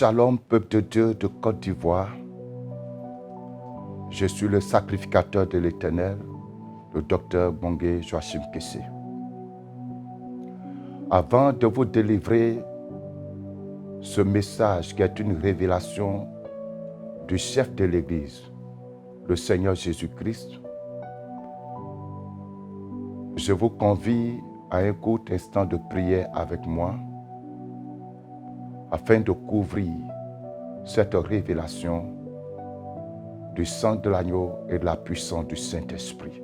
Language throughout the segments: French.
Shalom, peuple de Dieu de Côte d'Ivoire. Je suis le sacrificateur de l'Éternel, le docteur Bongé Joachim Kessé. Avant de vous délivrer ce message qui est une révélation du chef de l'Église, le Seigneur Jésus-Christ, je vous convie à un court instant de prière avec moi afin de couvrir cette révélation du sang de l'agneau et de la puissance du Saint-Esprit.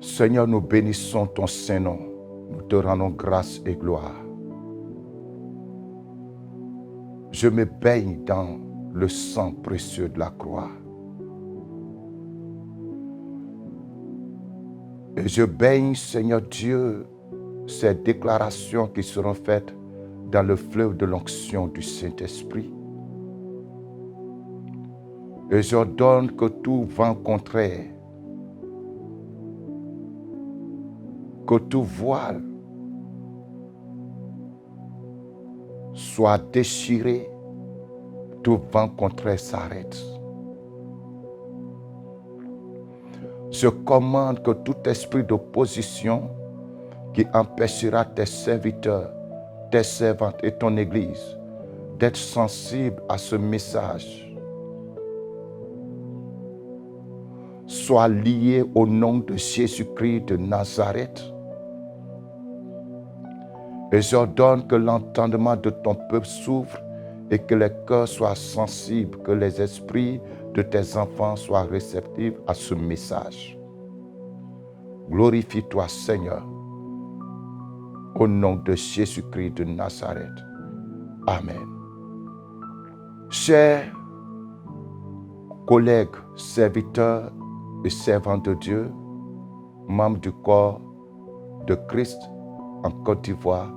Seigneur, nous bénissons ton Saint-Nom, nous te rendons grâce et gloire. Je me baigne dans le sang précieux de la croix. Et je baigne, Seigneur Dieu, ces déclarations qui seront faites dans le fleuve de l'onction du Saint-Esprit. Et j'ordonne que tout vent contraire, que tout voile soit déchiré, tout vent contraire s'arrête. Je commande que tout esprit d'opposition qui empêchera tes serviteurs, tes servantes et ton Église d'être sensibles à ce message soit lié au nom de Jésus-Christ de Nazareth. Et j'ordonne que l'entendement de ton peuple s'ouvre et que les cœurs soient sensibles, que les esprits de tes enfants soient réceptifs à ce message. Glorifie-toi, Seigneur, au nom de Jésus-Christ de Nazareth. Amen. Chers collègues, serviteurs et servants de Dieu, membres du corps de Christ en Côte d'Ivoire,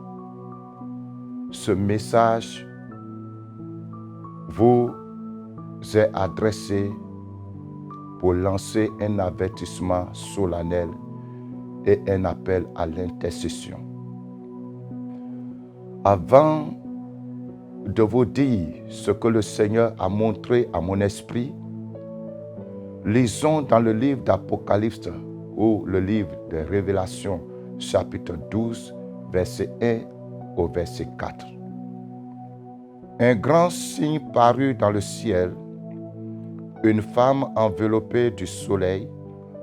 ce message vous est adressé pour lancer un avertissement solennel et un appel à l'intercession. Avant de vous dire ce que le Seigneur a montré à mon esprit, lisons dans le livre d'Apocalypse ou le livre des Révélations, chapitre 12, verset 1 au verset 4. Un grand signe parut dans le ciel, une femme enveloppée du soleil,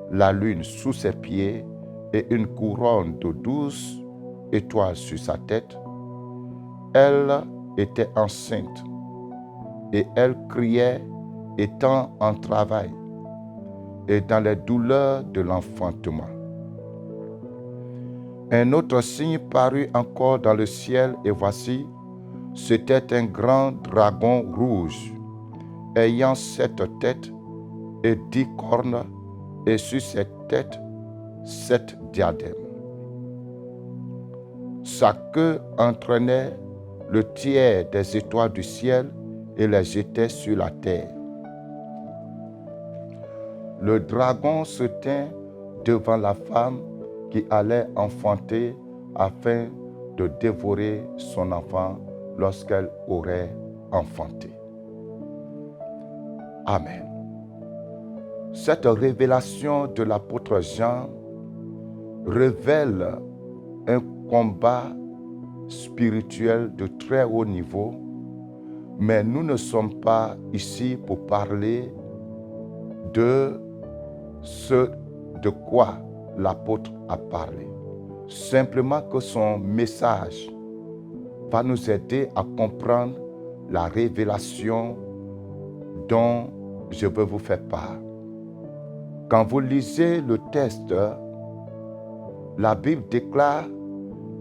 la lune sous ses pieds et une couronne de 12 étoiles sur sa tête. Elle était enceinte et elle criait étant en travail et dans les douleurs de l'enfantement. Un autre signe parut encore dans le ciel et voici, c'était un grand dragon rouge, ayant 7 têtes et 10 cornes, et sur ses têtes 7 diadèmes. Sa queue entraînait le tiers des étoiles du ciel et les jetait sur la terre. Le dragon se tint devant la femme qui allait enfanter afin de dévorer son enfant lorsqu'elle aurait enfanté. Amen. Cette révélation de l'apôtre Jean révèle un combat spirituel de très haut niveau, mais nous ne sommes pas ici pour parler de ce de quoi l'apôtre a parlé. Simplement que son message va nous aider à comprendre la révélation dont je veux vous faire part. Quand vous lisez le texte, la Bible déclare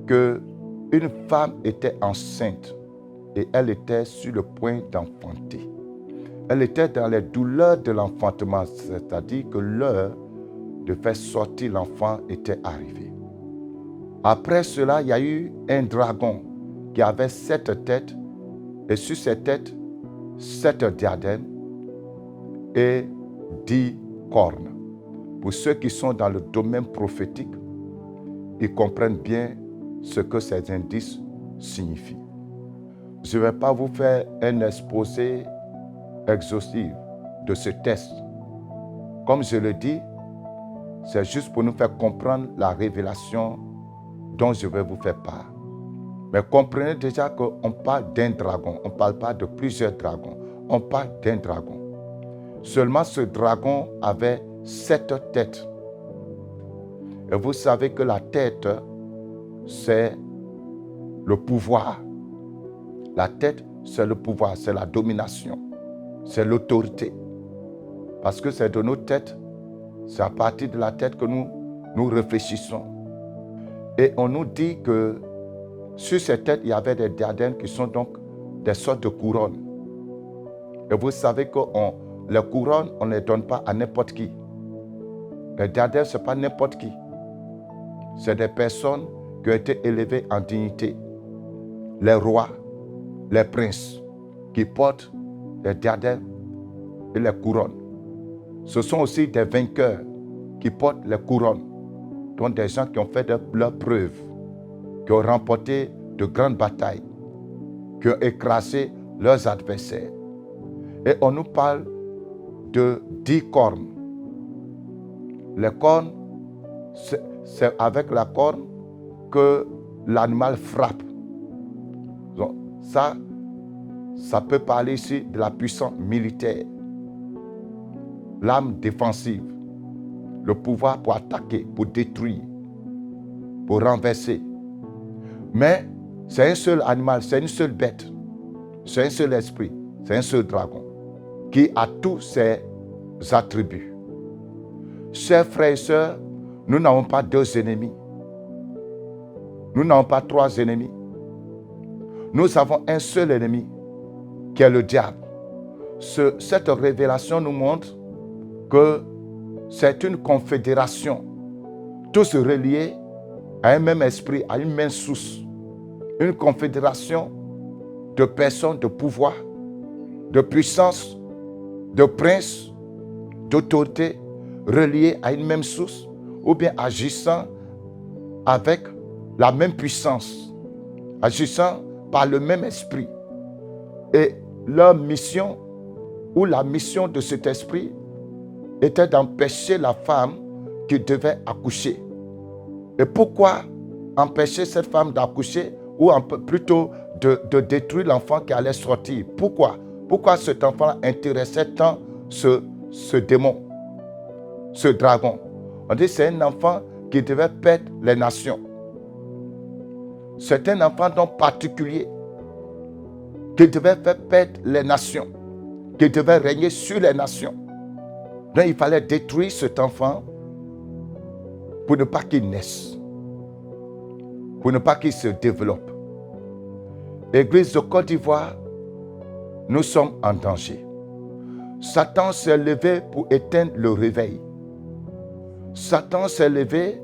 qu'une femme était enceinte et elle était sur le point d'enfanter. Elle était dans les douleurs de l'enfantement, c'est-à-dire que l'heure de faire sortir l'enfant était arrivée. Après cela, il y a eu un dragon qui avait 7 têtes et sur ces têtes, 7 diadèmes et 10 cornes. Pour ceux qui sont dans le domaine prophétique, ils comprennent bien ce que ces indices signifient. je ne vais pas vous faire un exposé exhaustif de ce test. Comme je le dis, c'est juste pour nous faire comprendre la révélation dont je vais vous faire part. Mais comprenez déjà qu'on parle d'un dragon. On ne parle pas de plusieurs dragons. On parle d'un dragon. Seulement ce dragon avait 7 têtes. Et vous savez que la tête, c'est le pouvoir. La tête, c'est le pouvoir, c'est la domination, c'est l'autorité. Parce que c'est de nos têtes, c'est à partir de la tête que nous réfléchissons. Et on nous dit que sur ces têtes, il y avait des diadèmes qui sont donc des sortes de couronnes. Et vous savez que les couronnes, on ne les donne pas à n'importe qui. Les diadèmes, ce n'est pas n'importe qui. C'est des personnes qui ont été élevées en dignité. Les rois, les princes qui portent les diadèmes et les couronnes. Ce sont aussi des vainqueurs qui portent les couronnes. Donc des gens qui ont fait leurs preuves, qui ont remporté de grandes batailles, qui ont écrasé leurs adversaires. Et on nous parle de 10 cornes. Les cornes, c'est avec la corne que l'animal frappe. Donc, ça peut parler ici de la puissance militaire, l'âme défensive, le pouvoir pour attaquer, pour détruire, pour renverser. Mais c'est un seul animal, c'est une seule bête, c'est un seul esprit, c'est un seul dragon qui a tous ses attributs. Chers frères et sœurs, nous n'avons pas 2 ennemis. Nous n'avons pas 3 ennemis. Nous avons un seul ennemi, qui est le diable. Cette révélation nous montre que c'est une confédération, tous reliés à un même esprit, à une même source. Une confédération de personnes, de pouvoir, de puissance, de princes, d'autorité, reliés à une même source, ou bien agissant avec la même puissance, agissant par le même esprit. Et leur mission, ou la mission de cet esprit, était d'empêcher la femme qui devait accoucher. Et pourquoi empêcher cette femme d'accoucher, ou plutôt de détruire l'enfant qui allait sortir? Pourquoi cet enfant intéressait tant ce démon, ce dragon? On dit que c'est un enfant qui devait perdre les nations. C'est un enfant donc particulier qui devait faire perdre les nations, qui devait régner sur les nations. Donc il fallait détruire cet enfant pour ne pas qu'il naisse, pour ne pas qu'il se développe. Église de Côte d'Ivoire, nous sommes en danger. Satan s'est levé pour éteindre le réveil. Satan s'est levé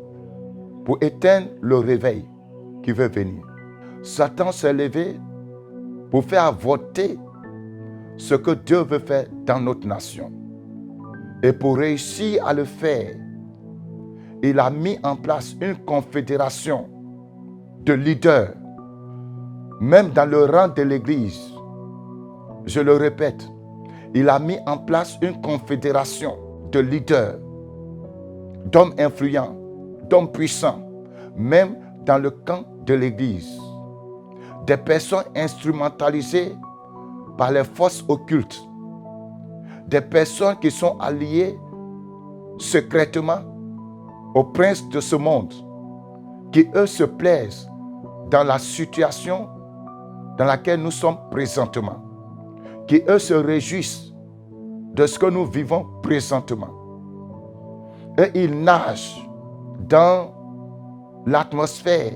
pour éteindre le réveil qui veut venir. Satan s'est levé pour faire avorter ce que Dieu veut faire dans notre nation. Et pour réussir à le faire, il a mis en place une confédération de leaders, même dans le rang de l'Église. Je le répète, il a mis en place une confédération de leaders, d'hommes influents, d'hommes puissants, même dans le camp de l'Église. Des personnes instrumentalisées par les forces occultes. Des personnes qui sont alliées secrètement aux princes de ce monde, qui eux se plaisent dans la situation dans laquelle nous sommes présentement, qui eux se réjouissent de ce que nous vivons présentement. Et ils nagent dans l'atmosphère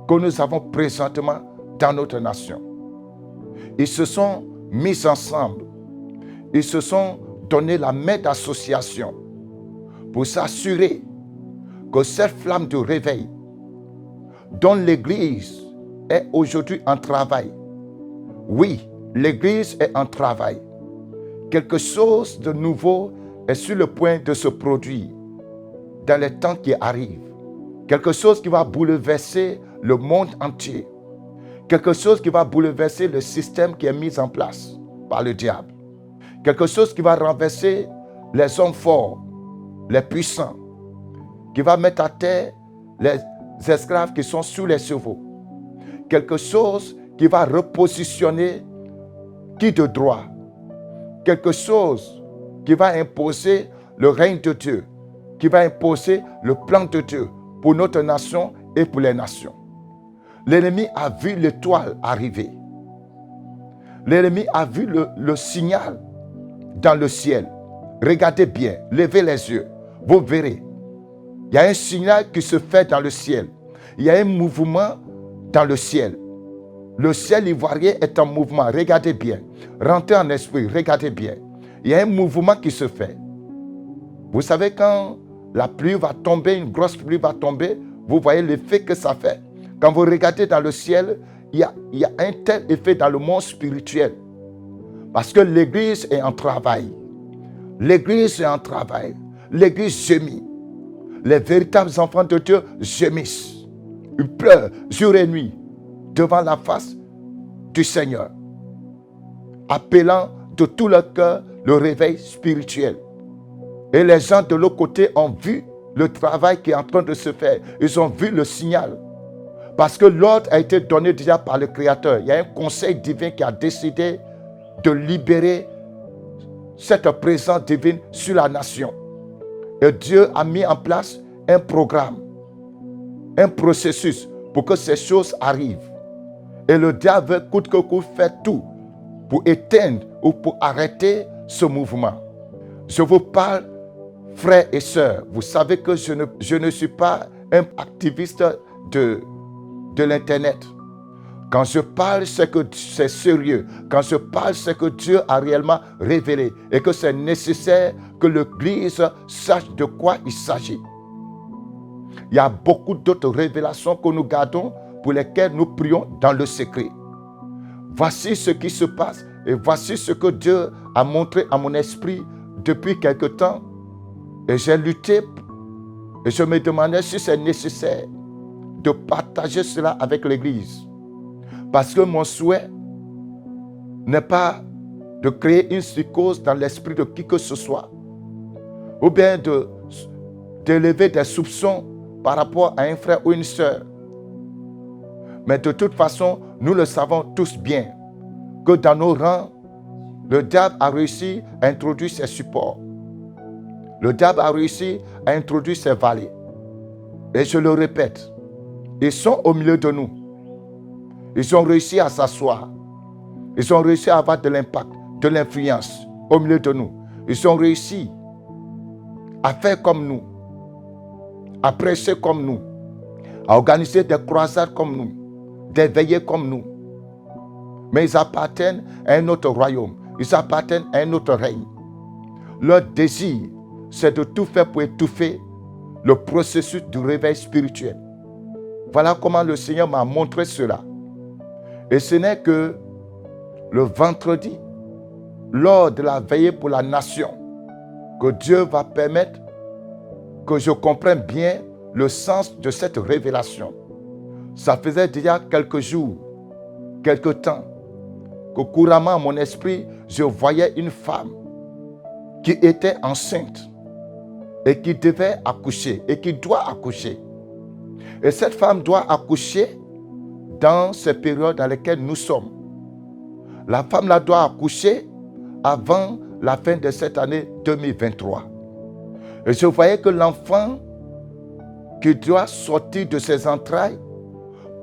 que nous avons présentement dans notre nation. Ils se sont mis ensemble. Ils se sont donné la main d'association pour s'assurer que cette flamme de réveil dont l'Église est aujourd'hui en travail. Oui, l'Église est en travail. Quelque chose de nouveau est sur le point de se produire dans les temps qui arrivent. Quelque chose qui va bouleverser le monde entier. Quelque chose qui va bouleverser le système qui est mis en place par le diable. Quelque chose qui va renverser les hommes forts, les puissants, qui va mettre à terre les esclaves qui sont sous les chevaux. Quelque chose qui va repositionner qui de droit. Quelque chose qui va imposer le règne de Dieu, qui va imposer le plan de Dieu pour notre nation et pour les nations. L'ennemi a vu l'étoile arriver. L'ennemi a vu le signal dans le ciel. Regardez bien, levez les yeux, vous verrez. Il y a un signal qui se fait dans le ciel. Il y a un mouvement dans le ciel. Le ciel ivoirien est en mouvement, regardez bien. Rentrez en esprit, regardez bien. Il y a un mouvement qui se fait. Vous savez, quand la pluie va tomber, une grosse pluie va tomber, vous voyez l'effet que ça fait. Quand vous regardez dans le ciel, il y a un tel effet dans le monde spirituel. Parce que l'Église est en travail. L'Église est en travail. L'Église gémit. Les véritables enfants de Dieu gémissent. Ils pleurent jour et nuit devant la face du Seigneur, appelant de tout leur cœur le réveil spirituel. Et les gens de l'autre côté ont vu le travail qui est en train de se faire. Ils ont vu le signal. Parce que l'ordre a été donné déjà par le Créateur. Il y a un conseil divin qui a décidé de libérer cette présence divine sur la nation. Et Dieu a mis en place un programme, un processus pour que ces choses arrivent. Et le diable, coûte que coûte, fait tout pour éteindre ou pour arrêter ce mouvement. Je vous parle, frères et sœurs, vous savez que je ne suis pas un activiste de l'Internet. Quand je parle, c'est que c'est sérieux. Quand je parle, c'est que Dieu a réellement révélé et que c'est nécessaire que l'Église sache de quoi il s'agit. Il y a beaucoup d'autres révélations que nous gardons pour lesquelles nous prions dans le secret. Voici ce qui se passe et voici ce que Dieu a montré à mon esprit depuis quelque temps. Et j'ai lutté et je me demandais si c'est nécessaire de partager cela avec l'Église. Parce que mon souhait n'est pas de créer une psychose dans l'esprit de qui que ce soit, ou bien d'élever des soupçons par rapport à un frère ou une sœur. Mais de toute façon, nous le savons tous bien, que dans nos rangs, le diable a réussi à introduire ses supports. Le diable a réussi à introduire ses valets. Et je le répète, ils sont au milieu de nous. Ils ont réussi à s'asseoir. Ils ont réussi à avoir de l'impact, de l'influence au milieu de nous. Ils ont réussi à faire comme nous, à prêcher comme nous, à organiser des croisades comme nous, des veillées comme nous. Mais ils appartiennent à un autre royaume. Ils appartiennent à un autre règne. Leur désir, c'est de tout faire pour étouffer le processus du réveil spirituel. Voilà comment le Seigneur m'a montré cela. Et ce n'est que le vendredi, lors de la veillée pour la nation, que Dieu va permettre que je comprenne bien le sens de cette révélation. Ça faisait déjà quelques jours, quelques temps, que couramment à mon esprit, je voyais une femme qui était enceinte et qui devait accoucher et qui doit accoucher. Et cette femme doit accoucher dans ces périodes dans lesquelles nous sommes. La femme là doit accoucher avant la fin de cette année 2023. Et je voyais que l'enfant qui doit sortir de ses entrailles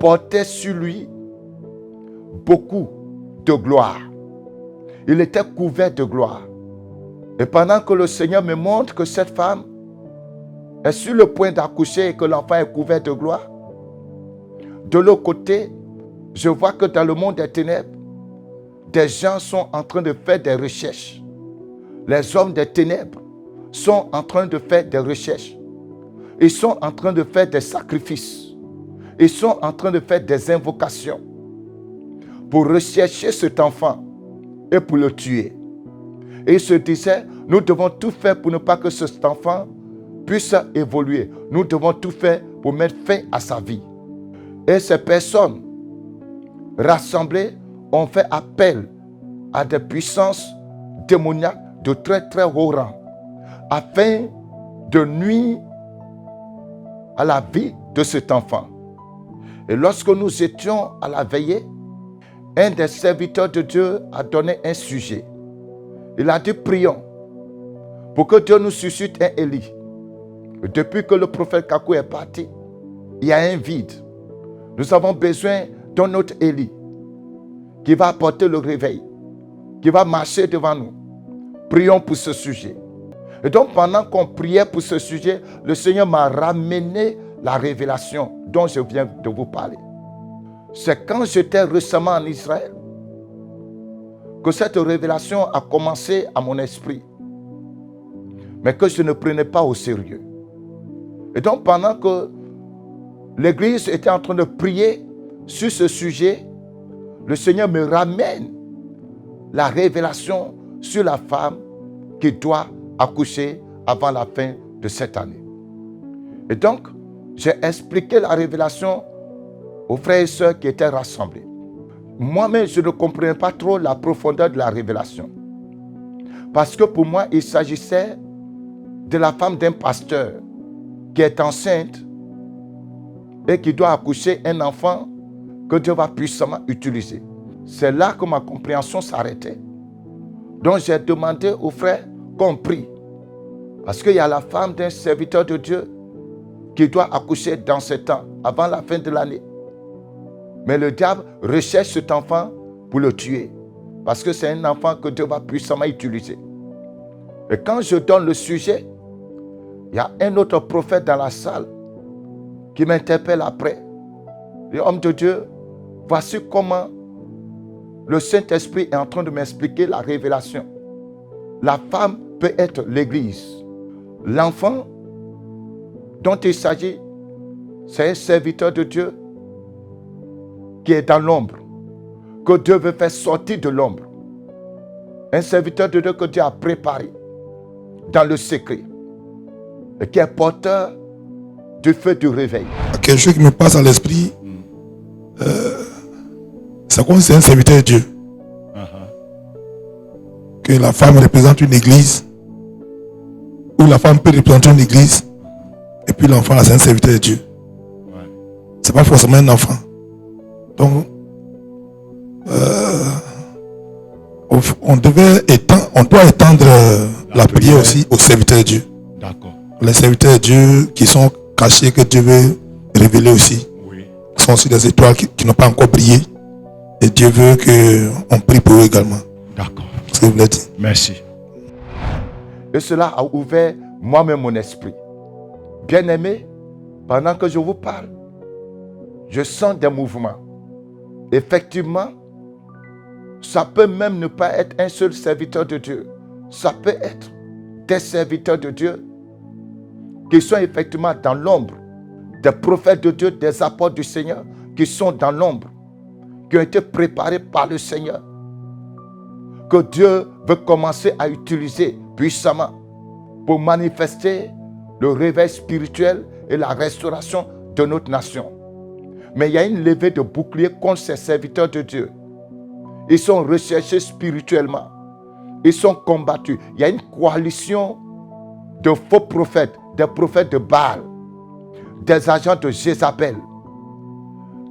portait sur lui beaucoup de gloire. Il était couvert de gloire. Et pendant que le Seigneur me montre que cette femme est sur le point d'accoucher et que l'enfant est couvert de gloire, de l'autre côté, je vois que dans le monde des ténèbres, des gens sont en train de faire des recherches. Les hommes des ténèbres sont en train de faire des recherches. Ils sont en train de faire des sacrifices. Ils sont en train de faire des invocations pour rechercher cet enfant et pour le tuer. Et ils se disaient, nous devons tout faire pour ne pas que cet enfant puisse évoluer. Nous devons tout faire pour mettre fin à sa vie. Et ces personnes rassemblés, ont fait appel à des puissances démoniaques de très très haut rang, afin de nuire à la vie de cet enfant. Et lorsque nous étions à la veillée, un des serviteurs de Dieu a donné un sujet. Il a dit, prions pour que Dieu nous suscite un Élie. Et depuis que le prophète Kakou est parti, il y a un vide. Nous avons besoin d'un autre Élie qui va apporter le réveil, qui va marcher devant nous. Prions pour ce sujet. Et donc, pendant qu'on priait pour ce sujet, le Seigneur m'a ramené la révélation dont je viens de vous parler. C'est quand j'étais récemment en Israël que cette révélation a commencé à mon esprit, mais que je ne prenais pas au sérieux. Et donc, pendant que l'Église était en train de prier sur ce sujet, le Seigneur me ramène la révélation sur la femme qui doit accoucher avant la fin de cette année. Et donc, j'ai expliqué la révélation aux frères et sœurs qui étaient rassemblés. Moi-même, je ne comprenais pas trop la profondeur de la révélation. Parce que pour moi, il s'agissait de la femme d'un pasteur qui est enceinte et qui doit accoucher un enfant que Dieu va puissamment utiliser. C'est là que ma compréhension s'arrêtait. Donc j'ai demandé aux frères qu'on prie. Parce qu'il y a la femme d'un serviteur de Dieu qui doit accoucher dans ce temps, avant la fin de l'année. Mais le diable recherche cet enfant pour le tuer. Parce que c'est un enfant que Dieu va puissamment utiliser. Et quand je donne le sujet, il y a un autre prophète dans la salle qui m'interpelle après. Le homme de Dieu, voici comment le Saint-Esprit est en train de m'expliquer la révélation. La femme peut être l'Église. L'enfant dont il s'agit, c'est un serviteur de Dieu qui est dans l'ombre, que Dieu veut faire sortir de l'ombre. Un serviteur de Dieu que Dieu a préparé dans le secret et qui est porteur du feu du réveil. Quelque chose qui me passe à l'esprit, c'est comme c'est un serviteur de Dieu. Que la femme représente une église, ou la femme peut représenter une église, et puis l'enfant là c'est un serviteur de Dieu. C'est pas forcément un enfant. Donc, on doit étendre la prière aussi aux serviteurs de Dieu. D'accord. Les serviteurs de Dieu qui sont cachés, que Dieu veut révéler aussi. Oui. Ce sont aussi des étoiles qui n'ont pas encore brillé. Et Dieu veut qu'on prie pour eux également. D'accord. Ce que vous voulez dire. Merci. Et cela a ouvert moi-même mon esprit. Bien-aimé, pendant que je vous parle, je sens des mouvements. Effectivement, ça peut même ne pas être un seul serviteur de Dieu. Ça peut être des serviteurs de Dieu qui sont effectivement dans l'ombre, des prophètes de Dieu, des apôtres du Seigneur qui sont dans l'ombre, qui ont été préparés par le Seigneur, que Dieu veut commencer à utiliser puissamment pour manifester le réveil spirituel et la restauration de notre nation. Mais il y a une levée de bouclier contre ces serviteurs de Dieu. Ils sont recherchés spirituellement. Ils sont combattus. Il y a une coalition de faux prophètes, des prophètes de Baal, des agents de Jézabel,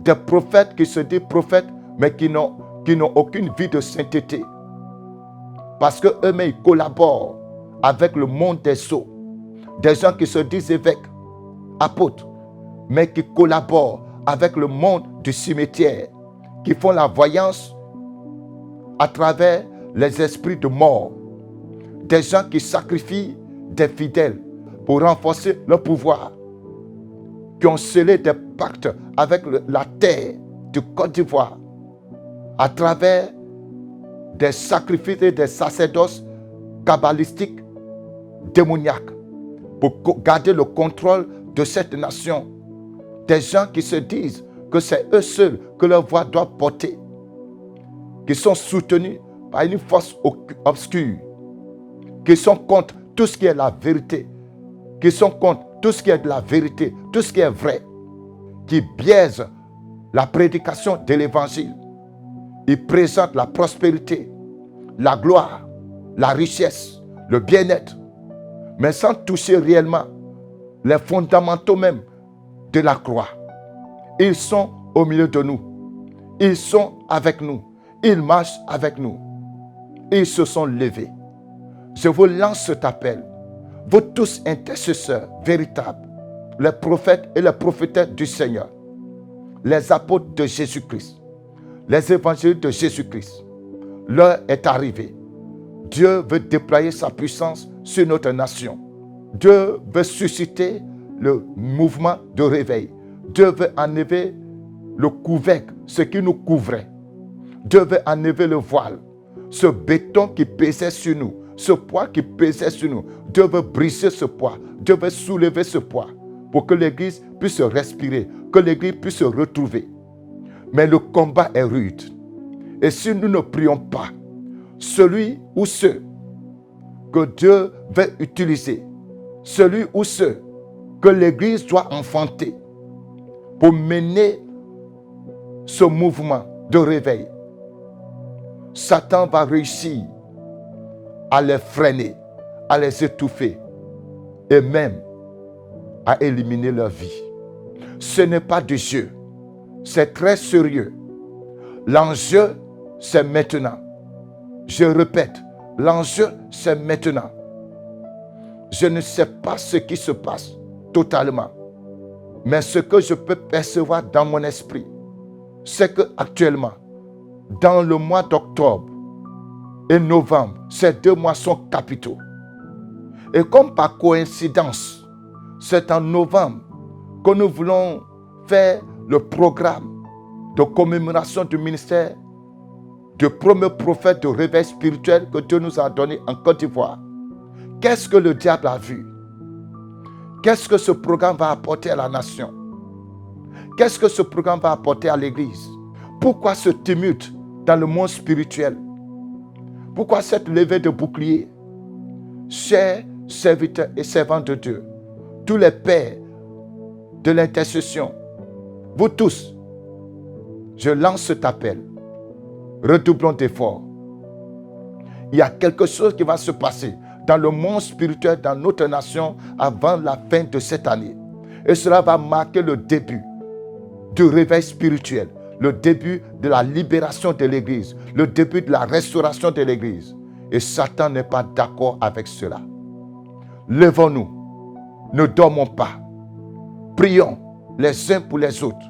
des prophètes qui se disent prophètes, mais qui n'ont aucune vie de sainteté. Parce qu'eux-mêmes, ils collaborent avec le monde des sceaux. Des gens qui se disent évêques, apôtres, mais qui collaborent avec le monde du cimetière, qui font la voyance à travers les esprits de mort. Des gens qui sacrifient des fidèles pour renforcer leur pouvoir, qui ont scellé des pactes avec la terre du Côte d'Ivoire à travers des sacrifices et des sacerdoces kabbalistiques démoniaques pour garder le contrôle de cette nation. Des gens qui se disent que c'est eux seuls que leur voix doit porter, qui sont soutenus par une force obscure, qui sont contre tout ce qui est la vérité, qui sont contre tout ce qui est de la vérité, tout ce qui est vrai, qui biaisent la prédication de l'évangile il présente la prospérité, la gloire, la richesse, le bien-être, mais sans toucher réellement les fondamentaux même de la croix. Ils sont au milieu de nous. Ils sont avec nous. Ils marchent avec nous. Ils se sont levés. Je vous lance cet appel. Vous tous intercesseurs véritables, les prophètes et les prophétesses du Seigneur, les apôtres de Jésus-Christ, les évangélistes de Jésus-Christ, l'heure est arrivée. Dieu veut déployer sa puissance sur notre nation. Dieu veut susciter le mouvement de réveil. Dieu veut enlever le couvercle, ce qui nous couvrait. Dieu veut enlever le voile, ce béton qui pesait sur nous, ce poids qui pesait sur nous. Dieu veut briser ce poids. Dieu veut soulever ce poids pour que l'Église puisse respirer, que l'Église puisse se retrouver. Mais le combat est rude. Et si nous ne prions pas, celui ou ceux que Dieu veut utiliser, celui ou ceux que l'Église doit enfanter pour mener ce mouvement de réveil, Satan va réussir à les freiner, à les étouffer et même à éliminer leur vie. Ce n'est pas du jeu, c'est très sérieux. L'enjeu, c'est maintenant. Je répète, l'enjeu, c'est maintenant. Je ne sais pas ce qui se passe totalement, mais ce que je peux percevoir dans mon esprit, c'est qu'actuellement, dans le mois d'octobre et novembre, ces 2 mois sont capitaux. Et comme par coïncidence, c'est en novembre que nous voulons faire le programme de commémoration du ministère du premier prophète de réveil spirituel que Dieu nous a donné en Côte d'Ivoire. Qu'est-ce que le diable a vu? Qu'est-ce que ce programme va apporter à la nation? Qu'est-ce que ce programme va apporter à l'Église? Pourquoi ce tumulte dans le monde spirituel? Pourquoi cette levée de bouclier? Chers serviteurs et servantes de Dieu, tous les pères de l'intercession, vous tous, je lance cet appel. Redoublons d'efforts. Il y a quelque chose qui va se passer dans le monde spirituel, dans notre nation, avant la fin de cette année. Et cela va marquer le début du réveil spirituel, le début de la libération de l'Église, le début de la restauration de l'Église. Et Satan n'est pas d'accord avec cela. Levons-nous, ne dormons pas, prions les uns pour les autres.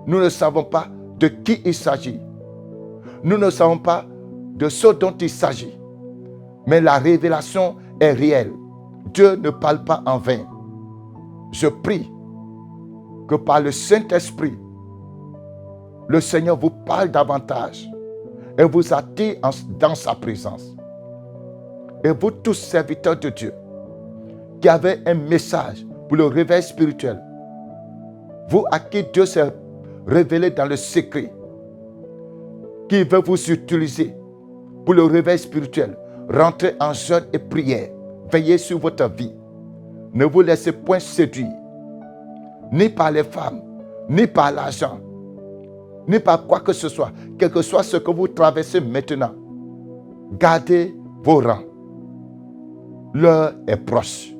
Nous ne savons pas de qui il s'agit. Nous ne savons pas de ce dont il s'agit. Mais la révélation est réelle. Dieu ne parle pas en vain. Je prie que par le Saint-Esprit, le Seigneur vous parle davantage et vous attire dans sa présence. Et vous tous serviteurs de Dieu, qui avez un message pour le réveil spirituel, vous à qui Dieu s'est révélé dans le secret, qui veut vous utiliser pour le réveil spirituel, rentrez en jeûne et prière, veillez sur votre vie. Ne vous laissez point séduire, ni par les femmes, ni par l'argent, ni par quoi que ce soit, quel que soit ce que vous traversez maintenant. Gardez vos rangs. L'heure est proche.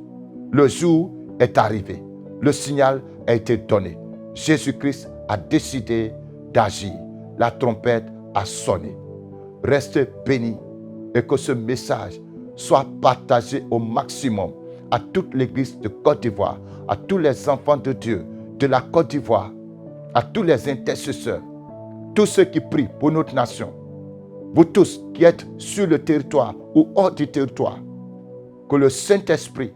Le jour est arrivé. Le signal a été donné. Jésus-Christ a décidé d'agir. La trompette a sonné. Restez bénis et que ce message soit partagé au maximum à toute l'Église de Côte d'Ivoire, à tous les enfants de Dieu de la Côte d'Ivoire, à tous les intercesseurs, tous ceux qui prient pour notre nation, vous tous qui êtes sur le territoire ou hors du territoire, que le Saint-Esprit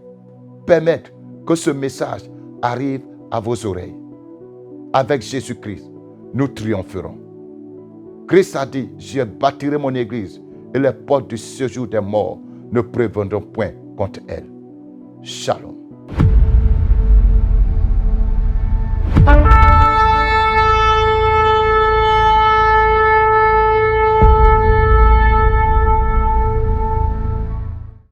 permette que ce message arrive à vos oreilles. Avec Jésus-Christ, nous triompherons. Christ a dit, je bâtirai mon église et les portes du séjour des morts ne prévaudront point contre elle. Shalom.